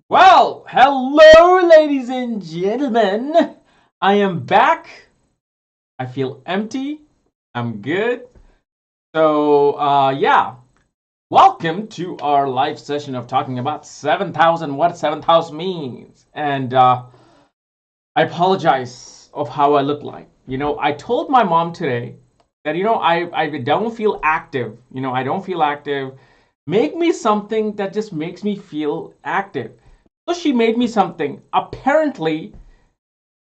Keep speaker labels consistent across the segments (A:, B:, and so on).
A: Well, hello, ladies and gentlemen. I am back. I feel empty. I'm good. Yeah. Welcome to our live session of talking about 7,000, what 7,000 means. And I apologize of how I look like. I told my mom today that, I don't feel active. I don't feel active. Make me something that just makes me feel active. So she made me something. Apparently,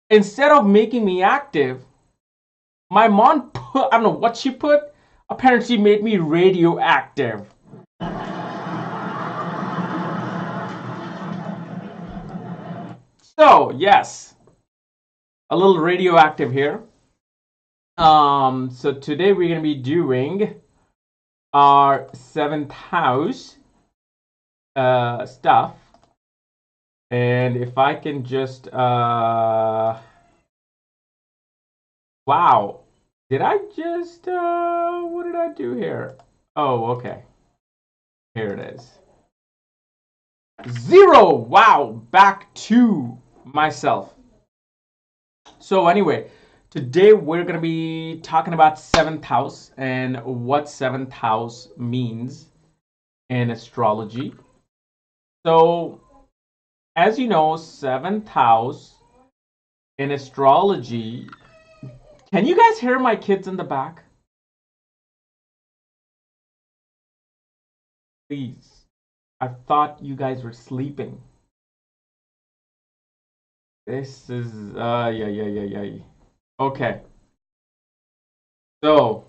A: instead of making me active, my mom put, I don't know what she put. Apparently, she made me radioactive. So, yes, a little radioactive here. So today we're going to be doing our seventh house stuff. And if I can just, wow, did I just, what did I do here? Oh, okay. Here it is. Zero! Wow, back to myself. So, anyway, today we're going to be talking about seventh house and what seventh house means in astrology. So, as you know, seventh house in astrology. Can you guys hear my kids in the back? Please. I thought you guys were sleeping. This is, yeah. Okay. So,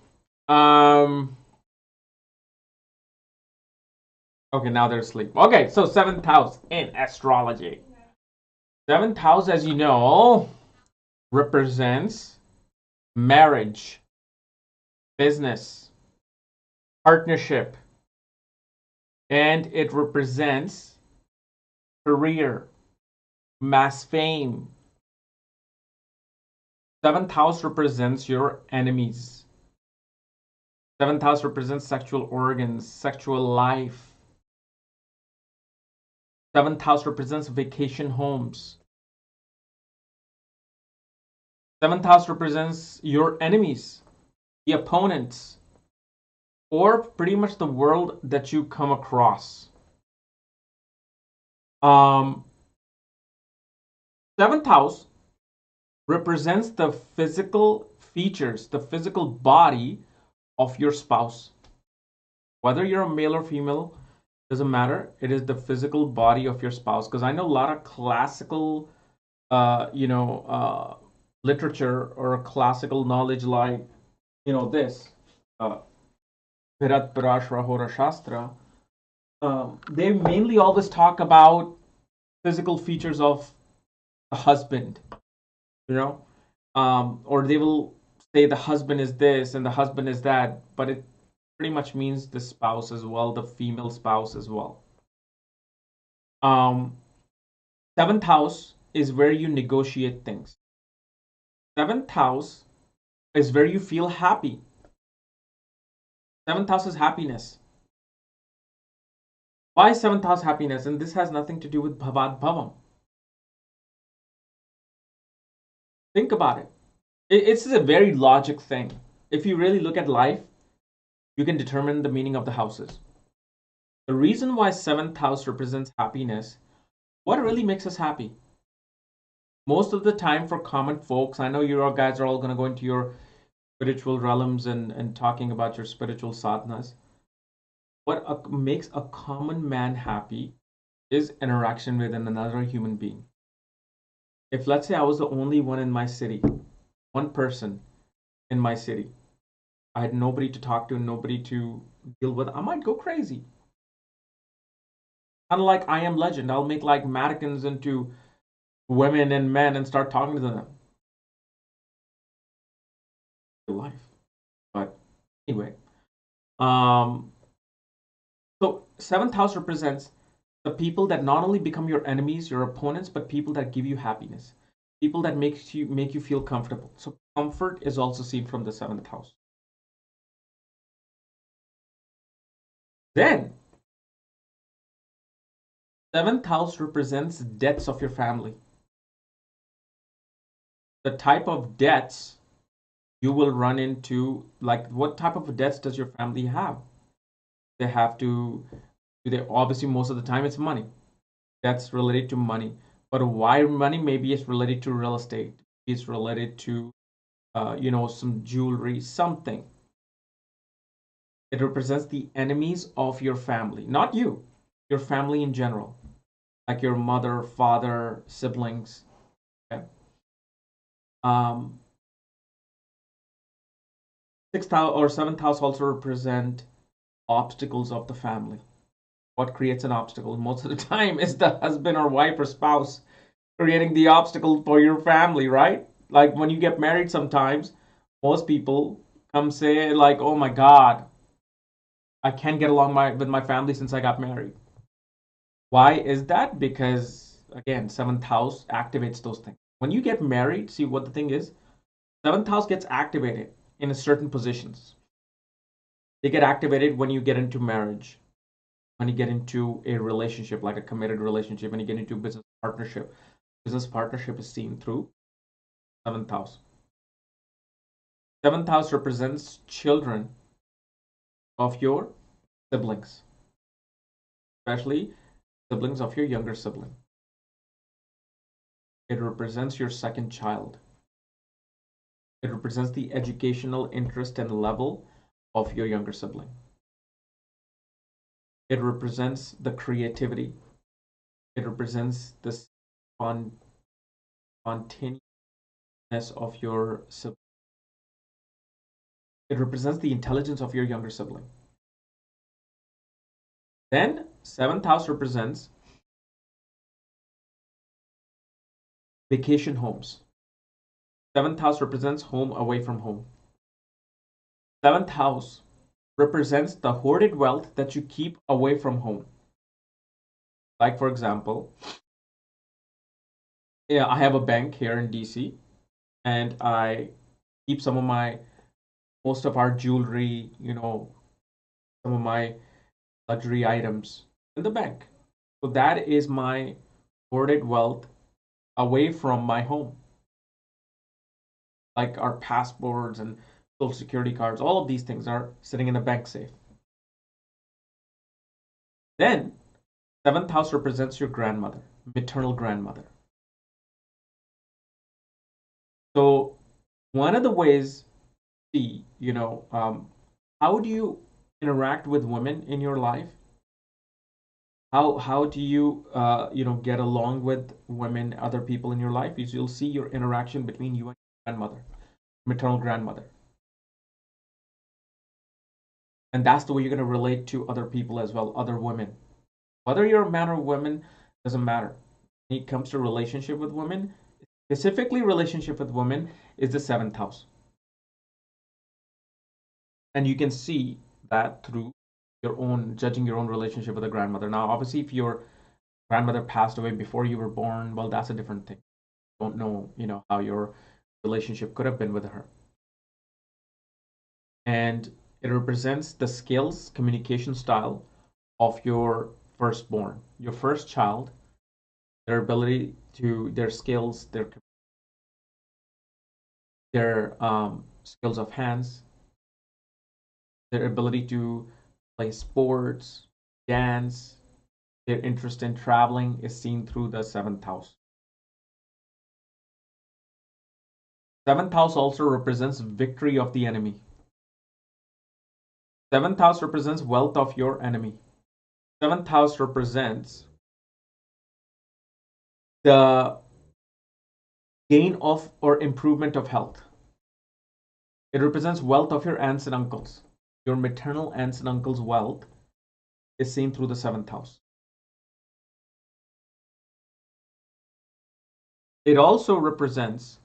A: um, okay, now they're asleep. Okay, so seventh house in astrology. Seventh house, as you know, represents marriage, business, partnership, and it represents career, mass fame. Seventh house represents your enemies. Seventh house represents sexual organs, sexual life. Seventh house represents vacation homes. Seventh house represents your enemies, the opponents, or pretty much the world that you come across. Um, Seventh house represents the physical features, the physical body of your spouse. Whether you're a male or female, doesn't matter. It is the physical body of your spouse. Because I know a lot of classical, uh, you know, uh, literature or classical knowledge like, this, uh, Virat Parashra Hora Shastra. They mainly always talk about physical features of a husband, you know, or they will say the husband is this and the husband is that, but it pretty much means the spouse as well, the female spouse as well. Um, Seventh house is where you negotiate things. Seventh house is where you feel happy. Seventh house is happiness. Why seventh house happiness? And this has nothing to do with Bhavad Bhavam. Think about it. It's a very logic thing. If you really look at life, you can determine the meaning of the houses. The reason why seventh house represents happiness, what really makes us happy? Most of the time, for common folks, I know you all guys are all going to go into your spiritual realms and talking about your spiritual sadhanas. What makes a common man happy is interaction with another human being. If let's say I was the only one in my city, one person in my city, I had nobody to talk to, nobody to deal with, I might go crazy. Kind of like I Am Legend. I'll make like mannequins into women and men and start talking to them. Life. But anyway, um, so seventh house represents the people that not only become your enemies, your opponents, but people that give you happiness, people that make you feel comfortable. So comfort is also seen from the seventh house. Then Seventh house represents debts of your family. The type of debts you will run into, like what type of debts does your family have? They have to, they obviously most of the time it's money. That's related to money. But why money? Maybe it's related to real estate. It's related to, some jewelry, something. It represents the enemies of your family, not you, your family in general, like your mother, father, siblings. Okay. Um, Sixth house or seventh house also represent obstacles of the family. What creates an obstacle? Most of the time is the husband or wife or spouse creating the obstacle for your family, right? Like when you get married, sometimes most people come say like, "Oh my God, I can't get along with my family since I got married." Why is that? Because again, seventh house activates those things. When you get married, see what the thing is. Seventh house gets activated in certain positions. They get activated when you get into marriage, when you get into a relationship, like a committed relationship, when you get into business partnership. Business partnership is seen through seventh house. Seventh house represents children of your siblings, especially siblings of your younger sibling. It represents your second child. It represents the educational interest and level of your younger sibling. It represents the creativity. It represents the spontaneousness of your sibling. It represents the intelligence of your younger sibling. Then, seventh house represents vacation homes. Seventh house represents home away from home. Seventh house represents the hoarded wealth that you keep away from home. Like, for example, yeah, I have a bank here in DC, and I keep most of our jewelry, some of my luxury items in the bank. So that is my hoarded wealth away from my home. Like our passports and social security cards, all of these things are sitting in a bank safe. Then, seventh house represents your grandmother, maternal grandmother. So, one of the ways, see, how do you interact with women in your life? How do you get along with women, other people in your life? Is you'll see your interaction between you and your grandmother, maternal grandmother, and that's the way you're going to relate to other people as well, other women. Whether you're a man or a woman doesn't matter. When it comes to relationship with women, specifically relationship with women is the seventh house, and you can see that through your own judging your own relationship with a grandmother. Now, obviously, if your grandmother passed away before you were born, well, that's a different thing. Don't know, how your relationship could have been with her. And it represents the skills, communication style of your firstborn, your first child, their ability to, their skills, their skills of hands, their ability to play sports, dance, their interest in traveling is seen through the seventh house. Seventh house also represents victory of the enemy. Seventh house represents wealth of your enemy. Seventh house represents the gain of or improvement of health. It represents wealth of your aunts and uncles. Your maternal aunts and uncles' wealth is seen through the seventh house. It also represents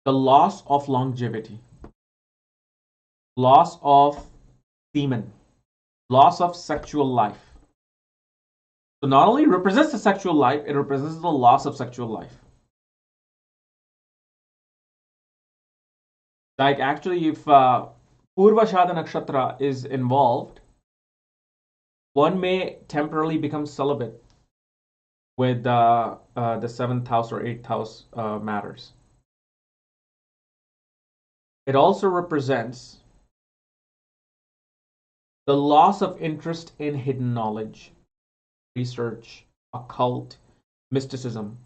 A: the loss of longevity, loss of semen, loss of sexual life. So not only represents the sexual life, it represents the loss of sexual life. Like actually, if Purva Shada Nakshatra is involved, One may temporarily become celibate with the seventh house or eighth house matters. It also represents the loss of interest in hidden knowledge, research, occult, mysticism.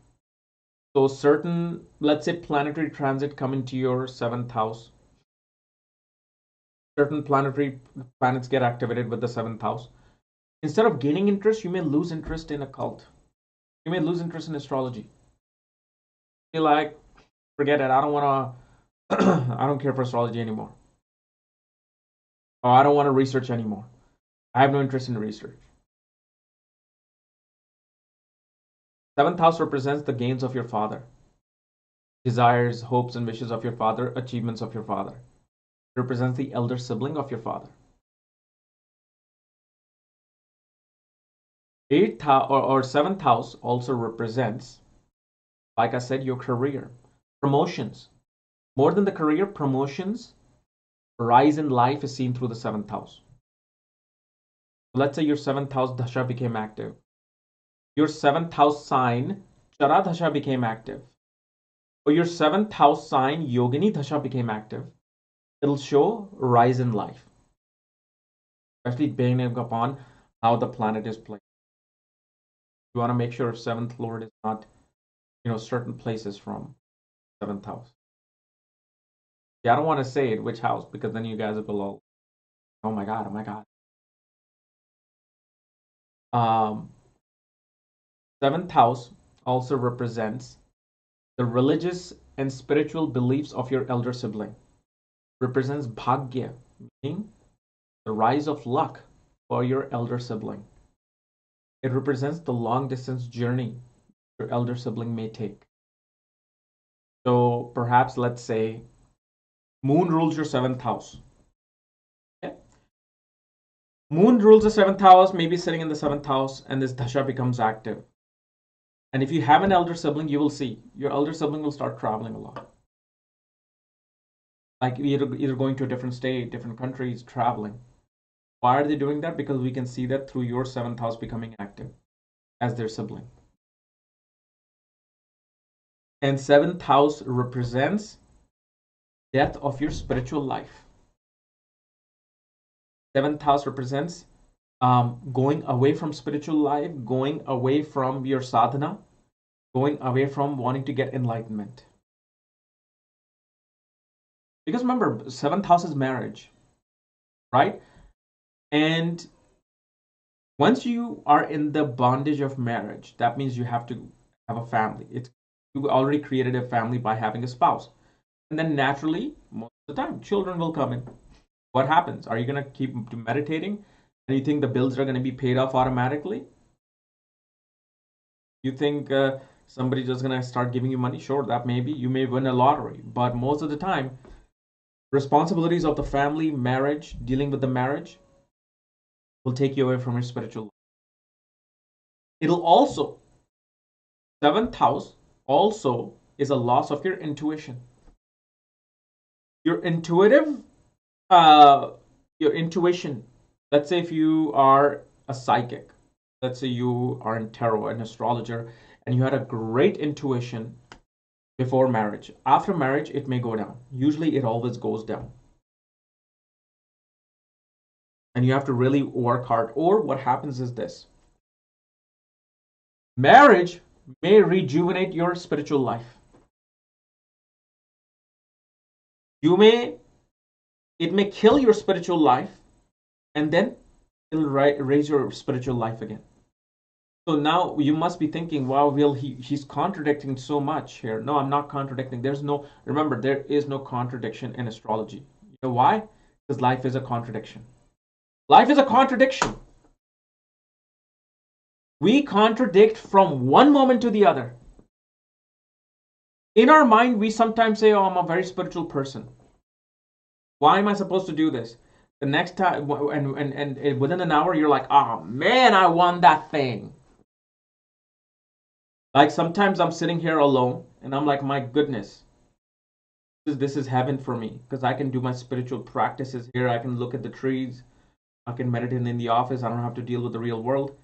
A: So certain, let's say, planetary transit come into your seventh house. Certain planetary planets get activated with the seventh house. Instead of gaining interest, you may lose interest in occult. You may lose interest in astrology. You're like, forget it. I don't want to. I don't care for astrology anymore. Or I don't want to research anymore. I have no interest in research. Seventh house represents the gains of your father, desires, hopes, and wishes of your father, achievements of your father. It represents the elder sibling of your father. Eighth house or seventh house also represents, like I said, your career, promotions. More than the career, promotions, rise in life is seen through the seventh house. Let's say your seventh house dasha became active. Your seventh house sign Chara dasha became active. Or your seventh house sign Yogini dasha became active. It'll show rise in life, especially depending upon how the planet is placed. You want to make sure seventh lord is not, certain places from seventh house. Yeah, I don't want to say it which house because then you guys will all, oh my god, oh my god. Seventh house also represents the religious and spiritual beliefs of your elder sibling. Represents bhagya, meaning the rise of luck for your elder sibling. It represents the long distance journey your elder sibling may take. So perhaps let's say moon rules your seventh house. Okay? Moon rules the seventh house, maybe sitting in the seventh house, and this dasha becomes active. And if you have an elder sibling, you will see your elder sibling will start traveling a lot. Like either going to a different state, different countries, traveling. Why are they doing that? Because we can see that through your seventh house becoming active as their sibling. And seventh house represents death of your spiritual life. Seventh house represents going away from spiritual life, going away from your sadhana, going away from wanting to get enlightenment. Because remember, seventh house is marriage, right? And once you are in the bondage of marriage, that means you have to have a family. You already created a family by having a spouse. And then naturally, most of the time, children will come in. What happens? Are you going to keep meditating and you think the bills are going to be paid off automatically? You think somebody's just going to start giving you money? Sure, that may be. You may win a lottery. But most of the time, responsibilities of the family, marriage, dealing with the marriage will take you away from your spiritual life. It'll also, seventh house also is a loss of your intuition. Your intuition. Let's say if you are a psychic, let's say you are in tarot, an astrologer, and you had a great intuition before marriage. After marriage, it may go down. Usually, it always goes down. And you have to really work hard. Or what happens is this. Marriage may rejuvenate your spiritual life. It may kill your spiritual life, and then it'll raise your spiritual life again. So now you must be thinking, wow, Will, he's contradicting so much here. No, I'm not contradicting. Remember, there is no contradiction in astrology. You know why? Because life is a contradiction. Life is a contradiction. We contradict from one moment to the other. In our mind, we sometimes say, oh, I'm a very spiritual person. Why am I supposed to do this? The next time, and within an hour, you're like, oh man, I won that thing. Like sometimes I'm sitting here alone and I'm like, my goodness, this is heaven for me because I can do my spiritual practices here. I can look at the trees. I can meditate in the office. I don't have to deal with the real world.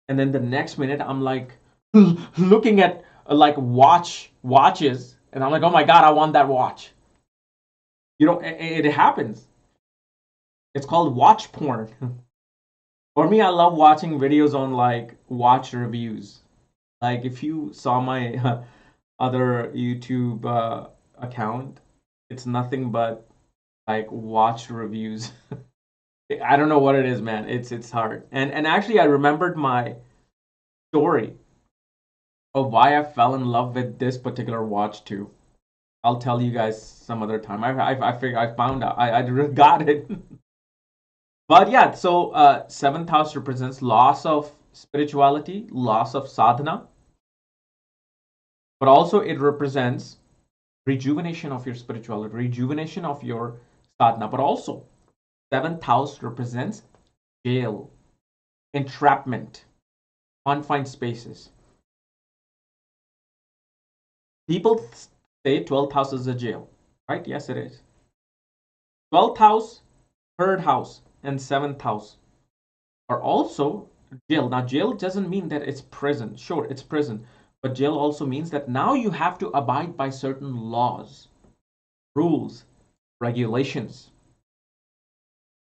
A: And then the next minute, I'm like looking at like watches, and I'm like, oh my god, I want that watch. You know, it happens. It's called watch porn. For me, I love watching videos on like watch reviews. Like if you saw my other YouTube account, it's nothing but like watch reviews. I don't know what it is, man. It's hard. And actually, I remembered my story of why I fell in love with this particular watch too. I'll tell you guys some other time. I figured I found out. I got it. But yeah, so seventh house represents loss of spirituality, loss of sadhana, but also it represents rejuvenation of your spirituality, rejuvenation of your sadhana. But also, seventh house represents jail, entrapment, confined spaces. People say 12th house is a jail, right? Yes, it is. 12th house, third house, and seventh house are also jail. Now, jail doesn't mean that it's prison. Sure, it's prison. But jail also means that now you have to abide by certain laws, rules, regulations.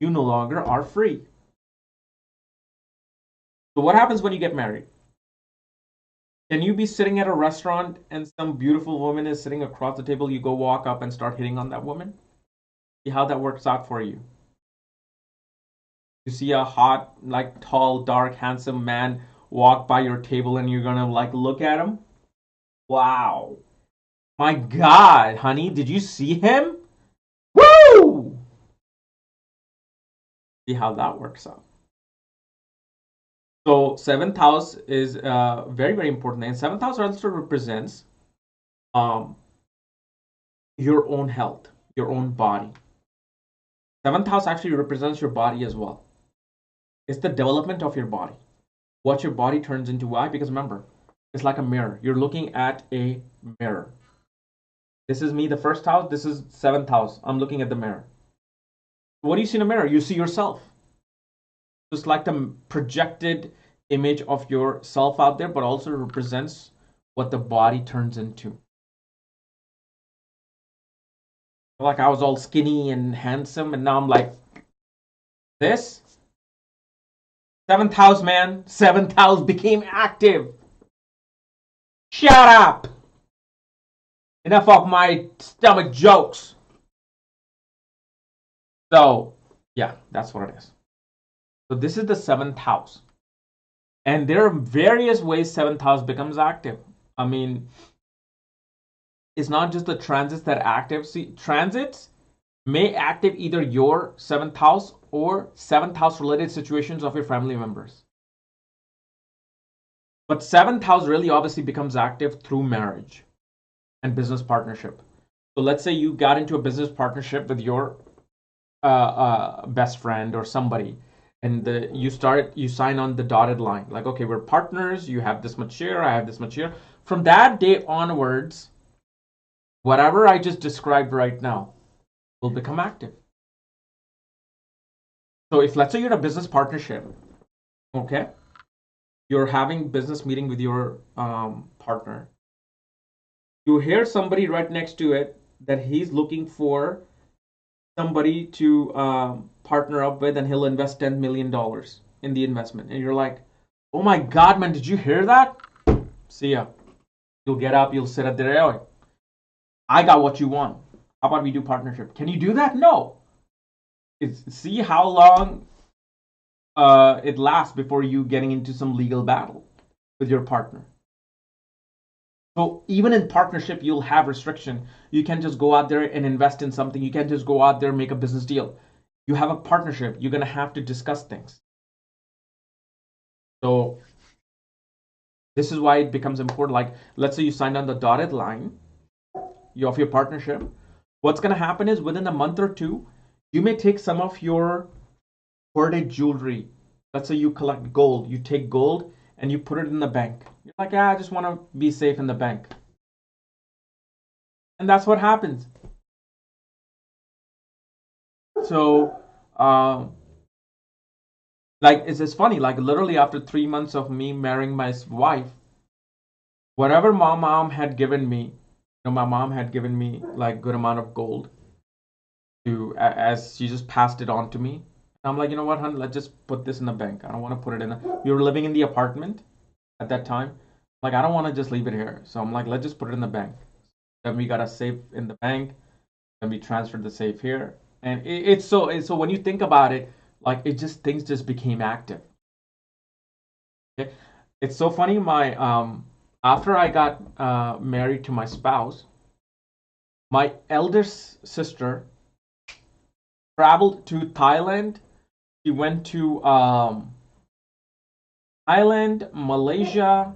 A: You no longer are free. So, what happens when you get married? Can you be sitting at a restaurant and some beautiful woman is sitting across the table? You go walk up and start hitting on that woman? See how that works out for you. You see a hot, like tall, dark, handsome man walk by your table and you're gonna like look at him? Wow. My God, honey, did you see him? Woo! See how that works out. So seventh house is very, very important. And seventh house also represents um, your own health, your own body. Seventh house actually represents your body as well. It's the development of your body. What your body turns into. Why? Because remember, it's like a mirror. You're looking at a mirror. This is me, the first house. This is seventh house. I'm looking at the mirror. What do you see in a mirror? You see yourself. Just like the projected image of yourself out there, but also represents what the body turns into. Like I was all skinny and handsome, and now I'm like this. Seventh house, man. Seventh house became active. Shut up. Enough of my stomach jokes. So, yeah, that's what it is. So this is the seventh house. And there are various ways seventh house becomes active. I mean, it's not just the transits that are active. See, transits may active either your seventh house or seventh house related situations of your family members. But seventh house really obviously becomes active through marriage and business partnership. So let's say you got into a business partnership with your best friend or somebody, and you sign on the dotted line. Like, okay, we're partners. You have this much share. I have this much share. From that day onwards, whatever I just described right now will become active. So if let's say you're in a business partnership, okay, you're having business meeting with your partner, you hear somebody right next to it that he's looking for somebody to partner up with, and he'll invest $10 million in the investment, and you're like, oh my god, man, did you hear that? See ya. You'll get up, you'll sit at the railway. I got what you want. How about we do partnership? Can you do that? No. See how long it lasts before you getting into some legal battle with your partner. So even in partnership, you'll have restriction. You can't just go out there and invest in something. You can't just go out there and make a business deal. You have a partnership. You're gonna have to discuss things. So this is why it becomes important. Like, let's say you signed on the dotted line of your partnership. What's gonna happen is within a month or two, you may take some of your hoarded jewelry. Let's say you collect gold. You take gold and you put it in the bank. You're like, I just want to be safe in the bank. And that's what happens. So Like it's funny. Like literally after 3 months of me marrying my wife, whatever my mom had given me, my mom had given me like good amount of gold to as she just passed it on to me. I'm like, you know what, hon, let's just put this in the bank. I don't want to put it in. We were living in the apartment at that time. Like, I don't want to just leave it here. So I'm like, let's just put it in the bank. Then we got a safe in the bank. Then we transferred the safe here. And so when you think about it, like it just things just became active. Okay? It's so funny. My after I got married to my spouse, my elder sister traveled to Thailand. She went to Thailand, Malaysia.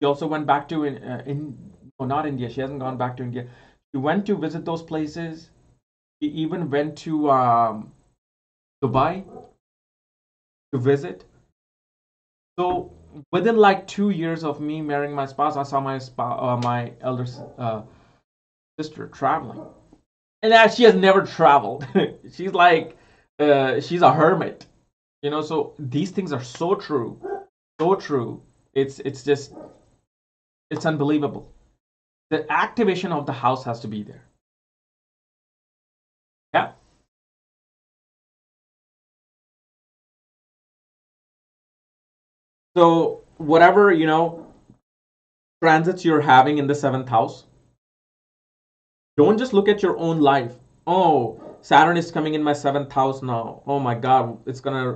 A: She also went back to no, not India. She hasn't gone back to India. She went to visit those places. She even went to Dubai to visit. So within like 2 years of me marrying my spouse, I saw my elder sister traveling, and that she has never traveled. She's like she's a hermit, So these things are so true, so true. It's just it's unbelievable. The activation of the house has to be there. Yeah. So whatever, transits you're having in the seventh house, don't just look at your own life. Oh, Saturn is coming in my seventh house now. Oh my God,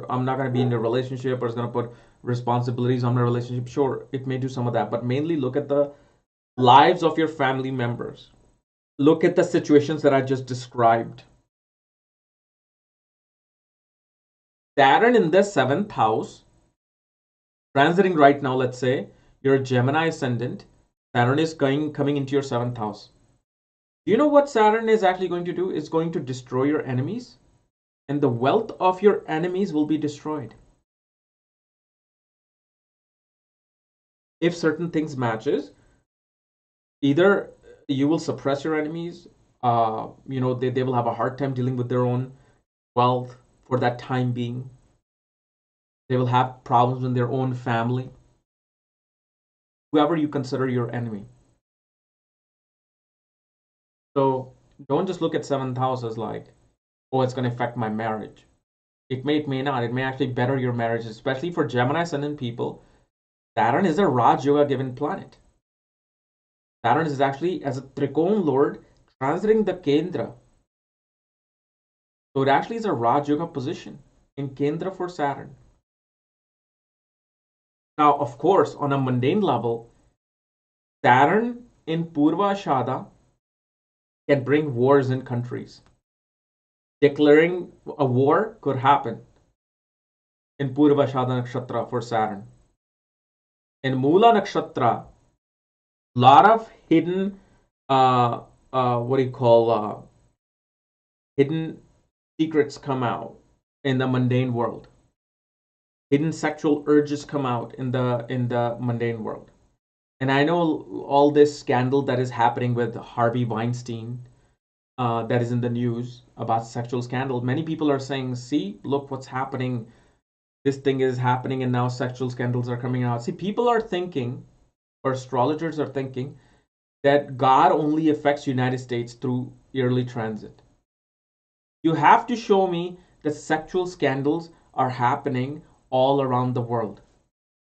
A: I'm not gonna be in a relationship, or it's gonna put responsibilities on my relationship. Sure, it may do some of that, but mainly look at the lives of your family members. Look at the situations that I just described. Saturn in the seventh house, transiting right now, let's say you're a Gemini ascendant, Saturn is coming into your seventh house. Do you know what Saturn is actually going to do? It's going to destroy your enemies, and the wealth of your enemies will be destroyed. If certain things matches, either you will suppress your enemies, they will have a hard time dealing with their own wealth for that time being. They will have problems in their own family. Whoever you consider your enemy. So don't just look at seventh house as like, oh, it's going to affect my marriage. It may not. It may actually better your marriage, especially for Gemini ascendant people. Saturn is a Raj Yoga given planet. Saturn is actually as a Trikon Lord transiting the Kendra. So it actually is a Raj Yoga position in Kendra for Saturn. Now, of course, on a mundane level, Saturn in Purva Ashada can bring wars in countries. Declaring a war could happen in Purva Ashada Nakshatra for Saturn. In Mula Nakshatra, a lot of hidden, what do you call, hidden secrets come out in the mundane world. Hidden sexual urges come out in the mundane world. And I know all this scandal that is happening with Harvey Weinstein, that is in the news about sexual scandal. Many people are saying, see, look what's happening. This thing is happening, and now sexual scandals are coming out. See, people are thinking, or astrologers are thinking, that God only affects United States through yearly transit. You have to show me that sexual scandals are happening all around the world.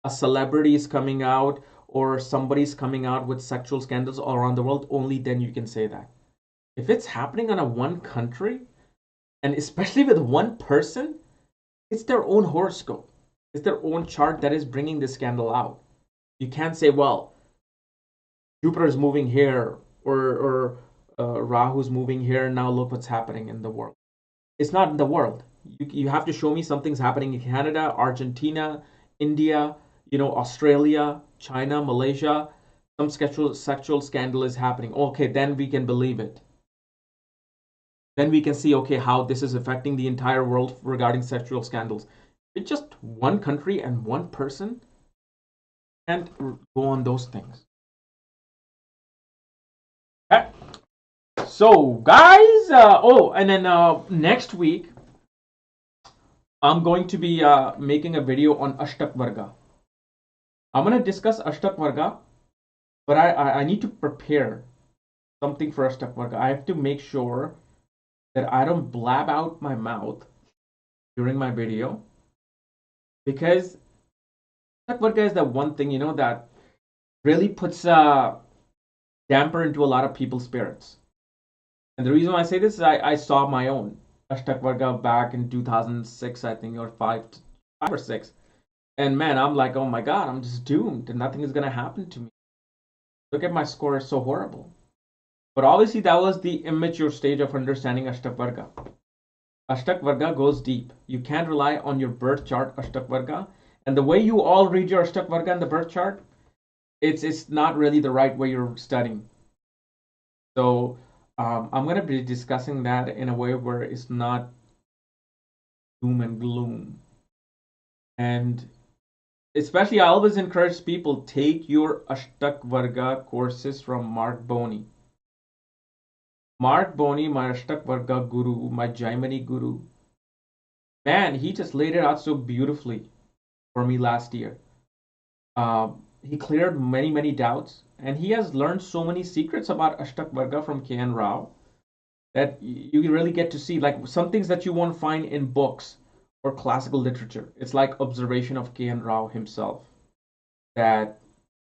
A: A celebrity is coming out, or somebody's coming out with sexual scandals all around the world, only then you can say that. If it's happening on a one country, and especially with one person, it's their own horoscope. It's their own chart that is bringing this scandal out. You can't say, well, Jupiter is moving here, or Rahu's moving here, and now look what's happening in the world. It's not in the world. You have to show me something's happening in Canada, Argentina, India, Australia, China, Malaysia. Some sexual scandal is happening. Okay, then we can believe it. Then we can see, okay, how this is affecting the entire world regarding sexual scandals. It's just one country and one person, and go on those things. Okay. So, guys, and then next week I'm going to be making a video on Ashtak Varga. I'm going to discuss Ashtak Varga, but I need to prepare something for Ashtak Varga. I have to make sure that I don't blab out my mouth during my video, because Ashtak Varga is the one thing, that really puts a damper into a lot of people's spirits. And the reason why I say this is I saw my own Ashtak Varga back in 2006, I think, or five or six. And man, I'm like, oh my God, I'm just doomed and nothing is going to happen to me. Look at my score, it's so horrible. But obviously, that was the immature stage of understanding Ashtak Varga. Ashtak Varga goes deep. You can't rely on your birth chart, Ashtak Varga. And the way you all read your Ashtak Varga in the birth chart, it's not really the right way you're studying. So I'm going to be discussing that in a way where it's not doom and gloom. And especially, I always encourage people, take your Ashtak Varga courses from Mark Boney. Mark Boney, my Ashtak Varga guru, my Jaimani guru. Man, he just laid it out so beautifully for me last year. He cleared many, many doubts, and he has learned so many secrets about Ashtak Varga from K.N. Rao that you really get to see, like, some things that you won't find in books or classical literature. It's like observation of K.N. Rao himself, that,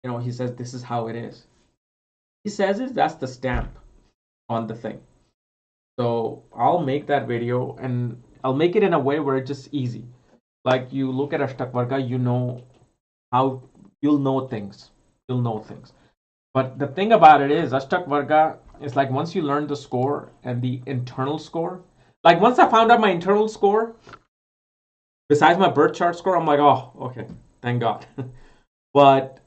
A: he says this is how it is. He says it, that's the stamp on the thing. So I'll make that video, and I'll make it in a way where it's just easy. Like, you look at Ashtak Varga, how you'll know things. You'll know things. But the thing about it is, Ashtak Varga is like, once you learn the score and the internal score, like once I found out my internal score, besides my birth chart score, I'm like, oh, okay, thank God. But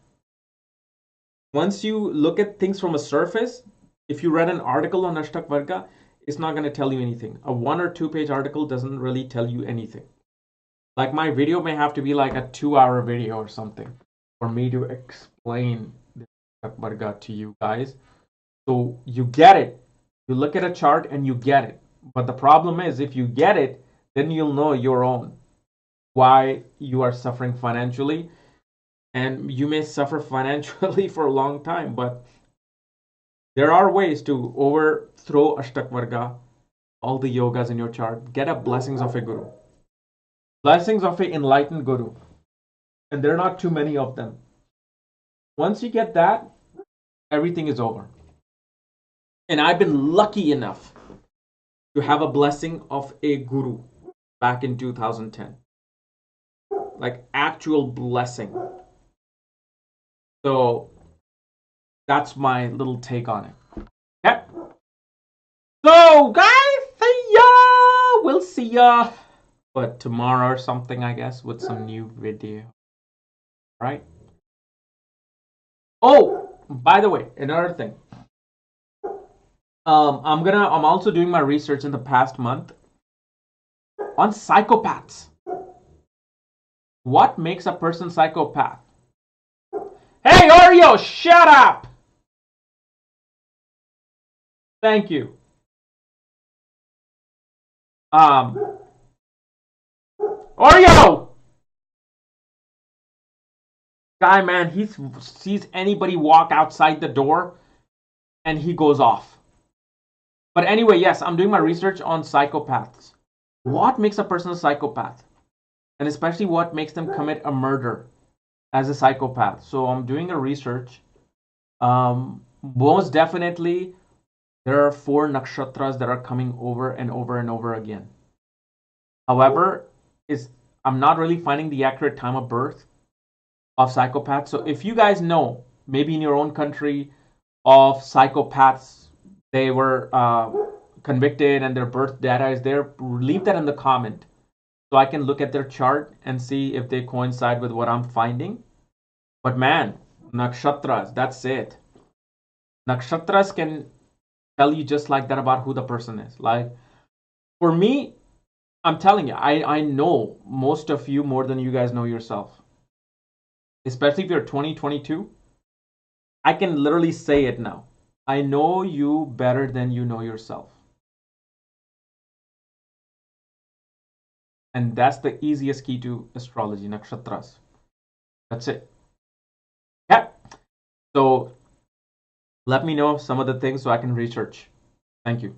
A: once you look at things from a surface, if you read an article on Ashtak Varga, it's not going to tell you anything. A 1 or 2 page article doesn't really tell you anything. Like, my video may have to be like a 2-hour video or something for me to explain the Ashtak Varga to you guys. So you get it. You look at a chart and you get it. But the problem is, if you get it, then you'll know your own, why you are suffering financially. And you may suffer financially for a long time, but there are ways to overthrow Ashtak Varga, all the yogas in your chart. Get a blessings of a guru. Blessings of an enlightened guru. And there are not too many of them. Once you get that, everything is over. And I've been lucky enough to have a blessing of a guru back in 2010. Like, actual blessing. So that's my little take on it. Okay. So guys, see ya. We'll see ya. But tomorrow or something, I guess, with some new video. Right? Oh, by the way, another thing. I'm also doing my research in the past month on psychopaths. What makes a person psychopath? Hey, Oreo, shut up! Thank you. Oreo! Guy, man, he sees anybody walk outside the door and he goes off. But anyway, yes, I'm doing my research on psychopaths. What makes a person a psychopath? And especially what makes them commit a murder as a psychopath. So I'm doing a research. Most definitely, there are 4 nakshatras that are coming over and over and over again. However, I'm not really finding the accurate time of birth of psychopaths. So if you guys know, maybe in your own country, of psychopaths, they were convicted and their birth data is there, leave that in the comment so I can look at their chart and see if they coincide with what I'm finding. But man, nakshatras, that's it. Nakshatras can tell you just like that about who the person is. Like, for me, I'm telling you, I know most of you more than you guys know yourself. Especially if you're 2022. I can literally say it now. I know you better than you know yourself. And that's the easiest key to astrology, nakshatras. That's it. Yeah. So let me know some of the things so I can research. Thank you.